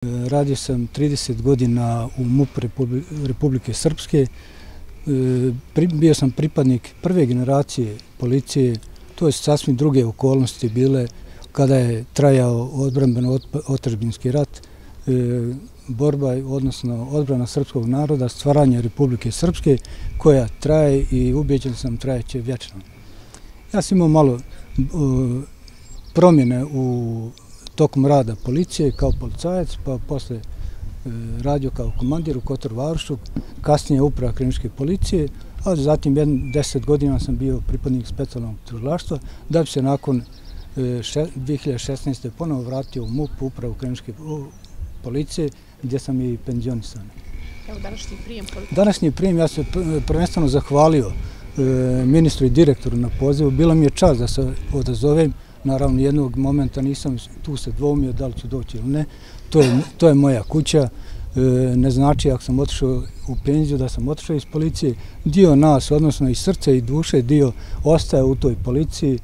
Radio sam 30 godina u MUP Republike Srpske. Bio sam pripadnik prve generacije policije. To su sasvim druge okolnosti bile kada je trajao odbrambeno-otadžbinski rat, borba, odnosno odbrana srpskog naroda, stvaranje Republike Srpske koja traje i ubeđen sam trajeće vječno. Ja sam imao malo promjene tokom rada policije kao policajac, pa posle radio kao komandir u Kotor Varošu, kasnije uprava kriminalističke policije, a zatim 10 godina sam bio pripadnik specijalnog tužilaštva, da bi se nakon 2016. ponovo vratio u MUP, upravu kriminalističke policije, gdje sam i penzionisan. Evo današnji prijem. Današnji prijem, ja se prvenstveno zahvalio ministru i direktoru na pozivu. Bila mi je čast da se odazovem. Naravno, jednog momenta nisam tu se dvoumio da li ću doći ili ne. To je moja kuća. Ne znači ako sam otišao u penziju da sam otišao iz policije. Dio nas, odnosno i srce i duše, dio ostaje u toj policiji.